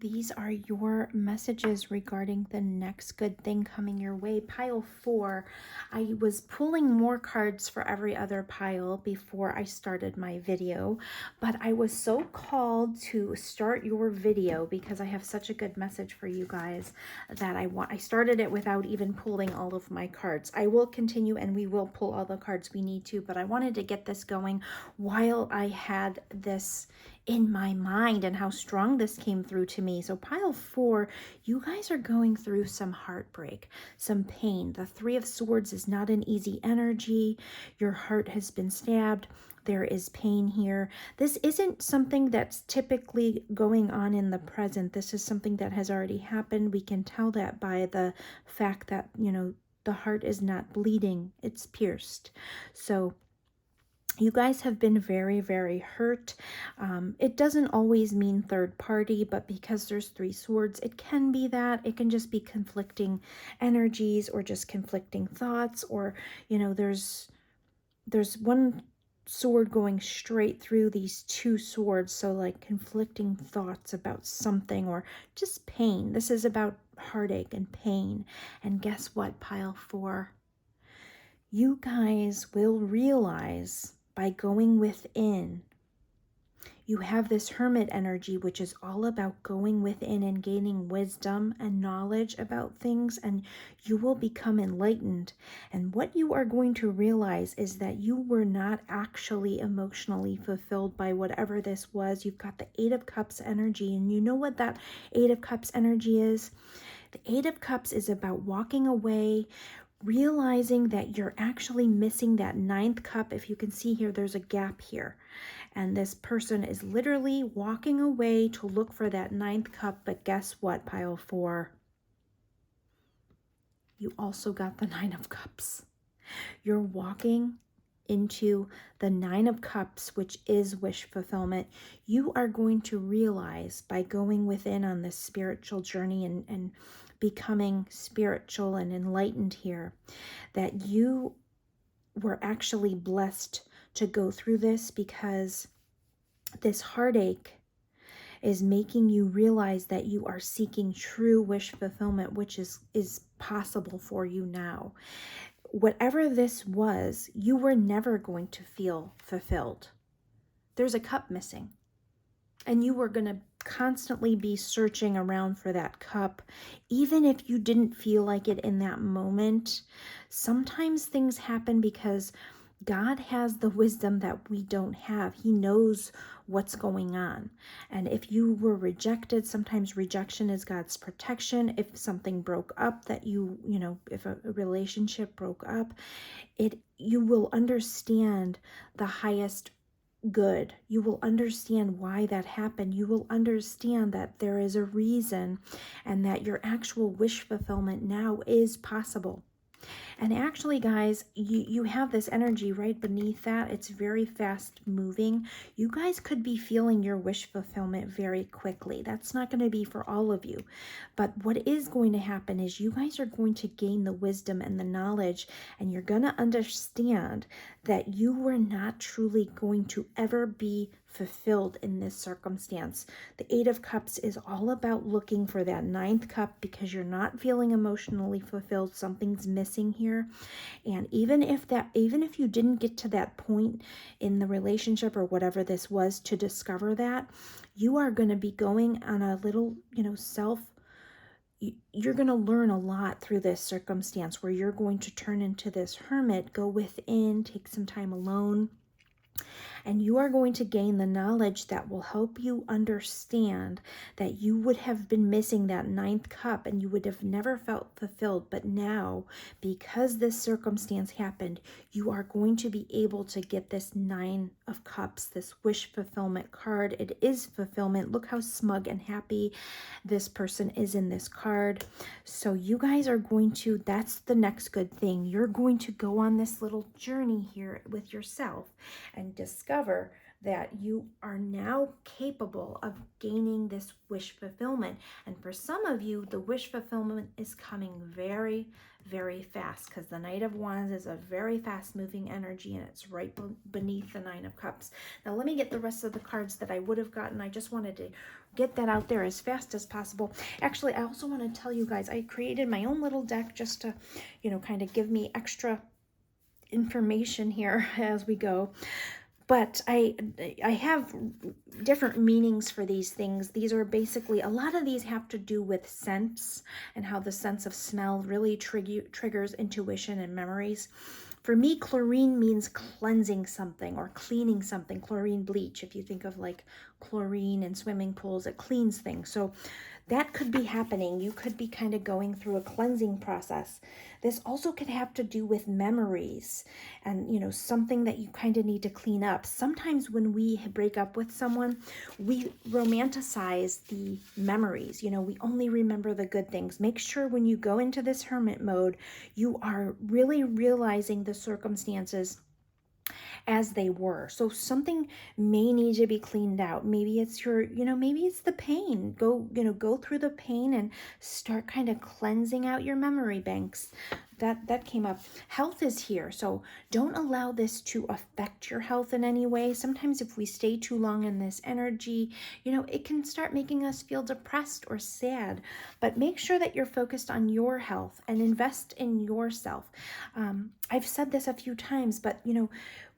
these are your messages regarding the next good thing coming your way. Pile 4, I was pulling more cards for every other pile before I started my video, but I was so called to start your video because I have such a good message for you guys that I started it without even pulling all of my cards. I will continue and we will pull all the cards we need to, but I wanted to get this going while I had this in my mind and how strong this came through to me. So pile 4, you guys are going through some heartbreak, some pain. The 3 of Swords is not an easy energy. Your heart has been stabbed. There is pain here. This isn't something that's typically going on in the present. This is something that has already happened. We can tell that by the fact that, the heart is not bleeding. It's pierced. So you guys have been very, very hurt. It doesn't always mean third party, but because there's 3 swords, it can be that. It can just be conflicting energies or just conflicting thoughts, or, there's one sword going straight through these 2 swords. So like conflicting thoughts about something or just pain. This is about heartache and pain. And guess what, pile 4? You guys will realize by going within. You have this hermit energy, which is all about going within and gaining wisdom and knowledge about things, and you will become enlightened. And what you are going to realize is that you were not actually emotionally fulfilled by whatever this was. You've got the 8 of Cups energy, and you know what that 8 of Cups energy is? The 8 of Cups is about walking away, realizing that you're actually missing that ninth cup. If you can see here, there's a gap here. And this person is literally walking away to look for that ninth cup. But guess what, pile 4? You also got the 9 of cups. You're walking into the 9 of cups, which is wish fulfillment. You are going to realize by going within on this spiritual journey and becoming spiritual and enlightened here, that you were actually blessed to go through this, because this heartache is making you realize that you are seeking true wish fulfillment, which is possible for you now. Whatever this was, you were never going to feel fulfilled. There's a cup missing, and you were going to constantly be searching around for that cup, even if you didn't feel like it in that moment. Sometimes things happen because God has the wisdom that we don't have. He knows what's going on. And if you were rejected, sometimes rejection is God's protection. If something broke up, that if a relationship broke up, you will understand the highest good. You will understand why that happened. You will understand that there is a reason, and that your actual wish fulfillment now is possible. And actually, guys, you have this energy right beneath that. It's very fast moving. You guys could be feeling your wish fulfillment very quickly. That's not going to be for all of you. But what is going to happen is you guys are going to gain the wisdom and the knowledge, and you're going to understand that you were not truly going to ever be fulfilled in this circumstance. The 8 of Cups is all about looking for that 9th cup, because you're not feeling emotionally fulfilled. Something's missing here. And even if you didn't get to that point in the relationship or whatever this was to discover that, you are going to be going on a little, you're going to learn a lot through this circumstance, where you're going to turn into this hermit, go within, take some time alone. And you are going to gain the knowledge that will help you understand that you would have been missing that 9th cup, and you would have never felt fulfilled. But now, because this circumstance happened, you are going to be able to get this 9 of Cups, this wish fulfillment card. It is fulfillment. Look how smug and happy this person is in this card. So you guys are going to, that's the next good thing. You're going to go on this little journey here with yourself and discover that you are now capable of gaining this wish fulfillment. And for some of you, the wish fulfillment is coming very, very fast, because the Knight of Wands is a very fast moving energy, and it's right beneath the 9 of Cups. Now let me get the rest of the cards that I would have gotten. I just wanted to get that out there as fast as possible. Actually, I also want to tell you guys, I created my own little deck just to, kind of give me extra information here as we go. But I have different meanings for these things. These are basically, a lot of these have to do with scents, and how the sense of smell really triggers intuition and memories. For me, chlorine means cleansing something or cleaning something. Chlorine bleach, if you think of like chlorine in swimming pools, it cleans things. So that could be happening. You could be kind of going through a cleansing process. This also could have to do with memories and, something that you kind of need to clean up. Sometimes when we break up with someone, we romanticize the memories. We only remember the good things. Make sure when you go into this hermit mode, you are really realizing the circumstances as they were. So something may need to be cleaned out. Maybe it's maybe it's the pain. Go through the pain and start kind of cleansing out your memory banks. That came up. Health is here, so don't allow this to affect your health in any way. Sometimes if we stay too long in this energy, it can start making us feel depressed or sad. But make sure that you're focused on your health and invest in yourself. I've said this a few times, but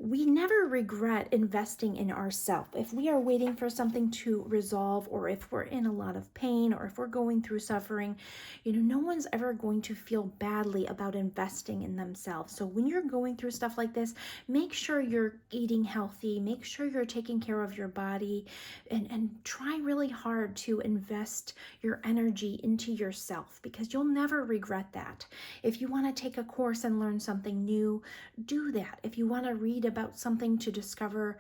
we never regret investing in ourselves. If we are waiting for something to resolve, or if we're in a lot of pain, or if we're going through suffering, no one's ever going to feel badly about investing in themselves. So when you're going through stuff like this, make sure you're eating healthy, make sure you're taking care of your body, and try really hard to invest your energy into yourself, because you'll never regret that. If you want to take a course and learn something new, do that. If you want to read about something to discover,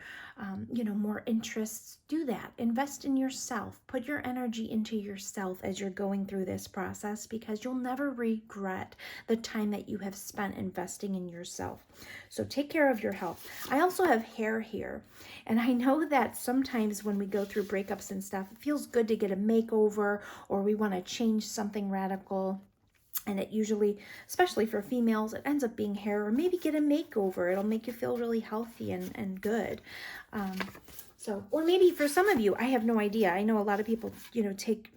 more interests, do that. Invest in yourself. Put your energy into yourself as you're going through this process, because you'll never regret the time that you have spent investing in yourself. So take care of your health. I also have hair here, and I know that sometimes when we go through breakups and stuff, it feels good to get a makeover, or we want to change something radical. And it usually, especially for females, it ends up being hair, or maybe get a makeover. It'll make you feel really healthy and good. Or maybe for some of you, I have no idea. I know a lot of people, take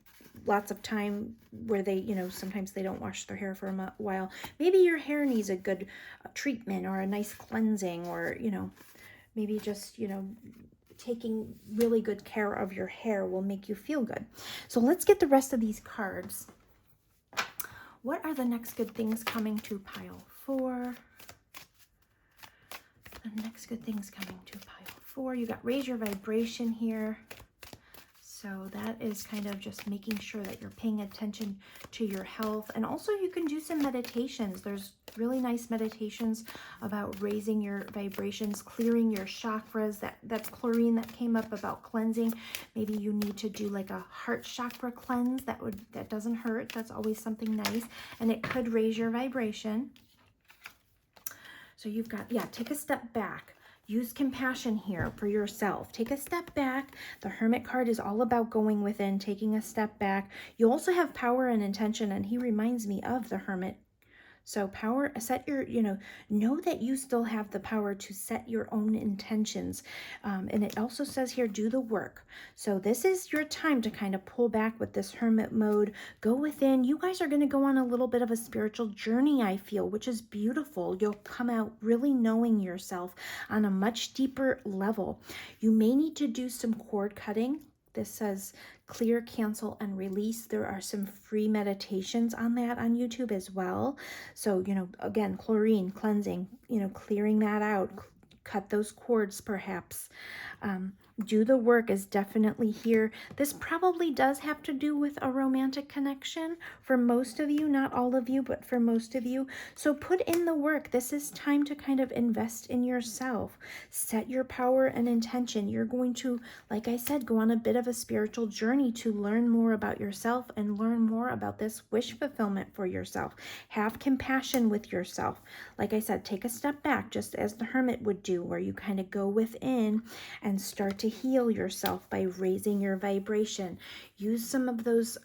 lots of time where they, sometimes they don't wash their hair for a while. Maybe your hair needs a good treatment, or a nice cleansing, or, maybe just, taking really good care of your hair will make you feel good. So let's get the rest of these cards. What are the next good things coming to pile 4? The next good things coming to pile 4. You got raise your vibration here. So that is kind of just making sure that you're paying attention to your health. And also you can do some meditations. There's really nice meditations about raising your vibrations, clearing your chakras. That's chlorine that came up about cleansing. Maybe you need to do like a heart chakra cleanse. That doesn't hurt. That's always something nice. And it could raise your vibration. So you've got, take a step back. Use compassion here for yourself. Take a step back. The Hermit card is all about going within, taking a step back. You also have power and intention, and he reminds me of the Hermit. So power, set your, know that you still have the power to set your own intentions. And it also says here, do the work. So this is your time to kind of pull back with this Hermit mode. Go within. You guys are going to go on a little bit of a spiritual journey, I feel, which is beautiful. You'll come out really knowing yourself on a much deeper level. You may need to do some cord cutting. This says clear, cancel, and release. There are some free meditations on that on YouTube as well. So, again, chlorine, cleansing, clearing that out, cut those cords perhaps. Do the work is definitely here. This probably does have to do with a romantic connection for most of you, not all of you, but for most of you. So put in the work. This is time to kind of invest in yourself. Set your power and intention. You're going to, like I said, go on a bit of a spiritual journey to learn more about yourself and learn more about this wish fulfillment for yourself. Have compassion with yourself. Like I said, take a step back, just as the Hermit would do, where you kind of go within and start to heal yourself by raising your vibration. Use some of those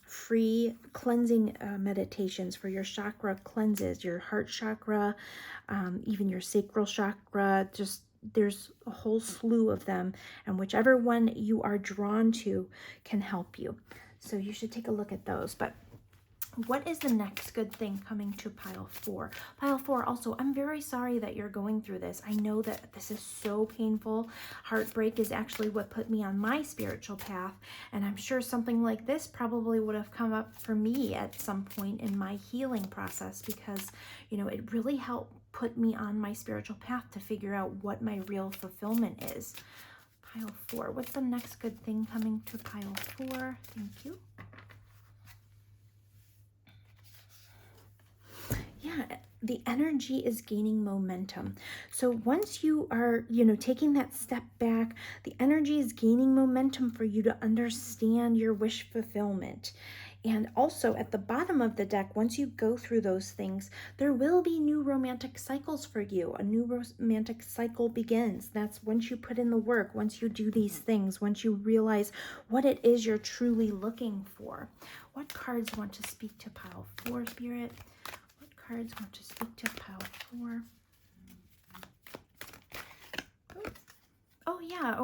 free cleansing meditations for your chakra cleanses, your heart chakra, even your sacral chakra. Just there's a whole slew of them, and whichever one you are drawn to can help you. So you should take a look at those. But what is the next good thing coming to pile 4? Pile 4, also, I'm very sorry that you're going through this. I know that this is so painful. Heartbreak is actually what put me on my spiritual path. And I'm sure something like this probably would have come up for me at some point in my healing process, because, it really helped put me on my spiritual path to figure out what my real fulfillment is. Pile 4. What's the next good thing coming to pile 4? Thank you. Yeah, the energy is gaining momentum. So once you are, taking that step back, the energy is gaining momentum for you to understand your wish fulfillment. And also at the bottom of the deck, once you go through those things, there will be new romantic cycles for you. A new romantic cycle begins. That's once you put in the work, once you do these things, once you realize what it is you're truly looking for. What cards want to speak to pile 4, Spirit? Cards want to speak to pile 4. Oh yeah,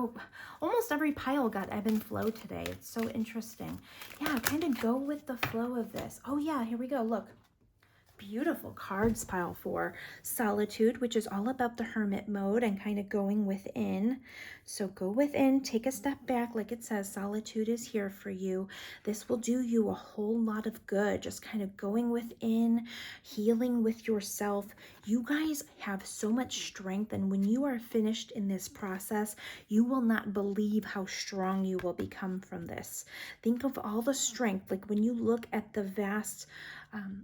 almost every pile got ebb and flow today. It's so interesting. Yeah, kind of go with the flow of this. Oh yeah, here we go. Look, beautiful cards, pile 4. Solitude, which is all about the hermit mode and kind of going within. So go within, take a step back. Like it says, solitude is here for you. This will do you a whole lot of good. Just kind of going within, healing with yourself. You guys have so much strength, and when you are finished in this process, you will not believe how strong you will become from this. Think of all the strength. Like when you look at the vast,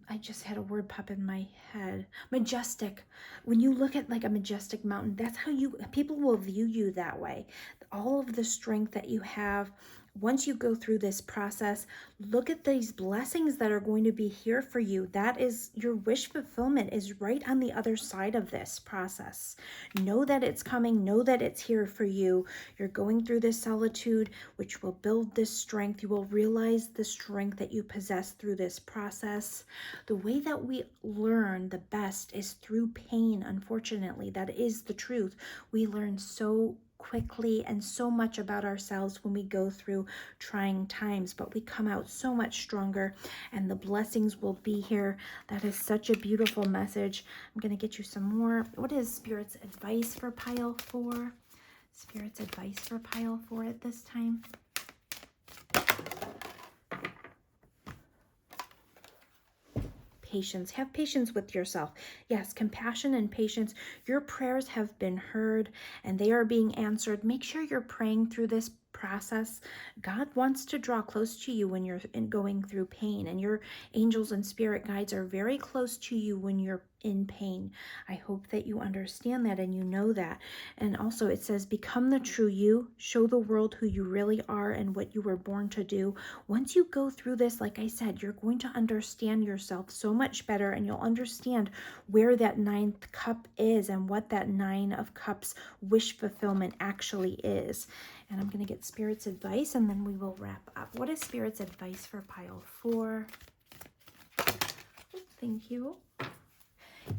I just had a word pop in my head, majestic. When you look at like a majestic mountain, that's how people will view you that way. All of the strength that you have. Once you go through this process, look at these blessings that are going to be here for you. That is, your wish fulfillment is right on the other side of this process. Know that it's coming. Know that it's here for you. You're going through this solitude, which will build this strength. You will realize the strength that you possess through this process. The way that we learn the best is through pain, unfortunately. That is the truth. We learn so quickly and so much about ourselves when we go through trying times, but we come out so much stronger, and the blessings will be here. That is such a beautiful message. I'm going to get you some more. What is Spirit's advice for pile 4? Spirit's advice for pile 4 at this time. Patience. Have patience with yourself. Yes, compassion and patience. Your prayers have been heard and they are being answered. Make sure you're praying through this process. God wants to draw close to you when you're going through pain, and your angels and spirit guides are very close to you when you're in pain. I hope that you understand that and you know that. And also it says, become the true you, show the world who you really are and what you were born to do. Once you go through this, like I said, you're going to understand yourself so much better, and you'll understand where that 9th cup is and what that 9 of cups wish fulfillment actually is. And I'm going to get Spirit's advice and then we will wrap up. What is Spirit's advice for pile 4? Thank you.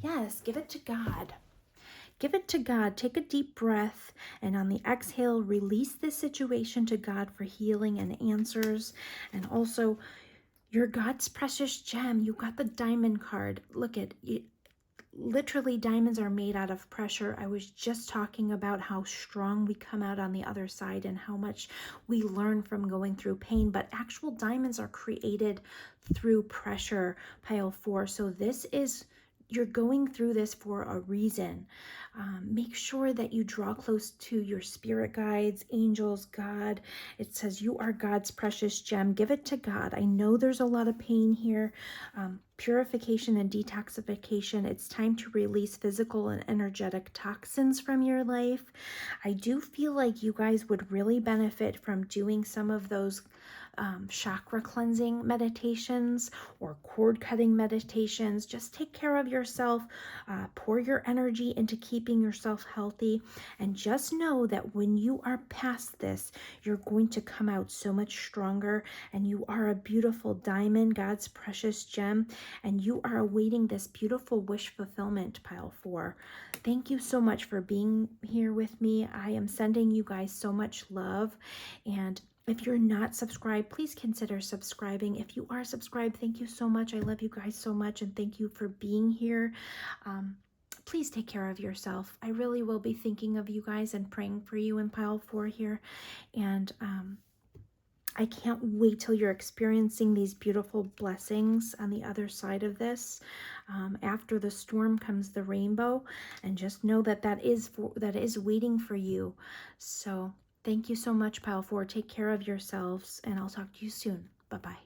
Yes, give it to God. Give it to God. Take a deep breath, and on the exhale, release this situation to God for healing and answers. And also, you're God's precious gem. You got the diamond card. Look at it. Literally, diamonds are made out of pressure. I was just talking about how strong we come out on the other side and how much we learn from going through pain, but actual diamonds are created through pressure, pile 4. So this is, you're going through this for a reason. Make sure that you draw close to your spirit guides, angels, God. It says you are God's precious gem. Give it to God. I know there's a lot of pain here. Purification and detoxification. It's time to release physical and energetic toxins from your life. I do feel like you guys would really benefit from doing some of those chakra cleansing meditations or cord cutting meditations. Just take care of yourself, pour your energy into keeping yourself healthy, and just know that when you are past this, you're going to come out so much stronger, and you are a beautiful diamond, God's precious gem, and you are awaiting this beautiful wish fulfillment, pile 4. Thank you so much for being here with me. I am sending you guys so much love, and if you're not subscribed, please consider subscribing. If you are subscribed, thank you so much. I love you guys so much, and thank you for being here. Please take care of yourself. I really will be thinking of you guys and praying for you in pile 4 here. And I can't wait till you're experiencing these beautiful blessings on the other side of this. After the storm comes the rainbow, and just know that that is waiting for you. So thank you so much, pile 4. Take care of yourselves, and I'll talk to you soon. Bye-bye.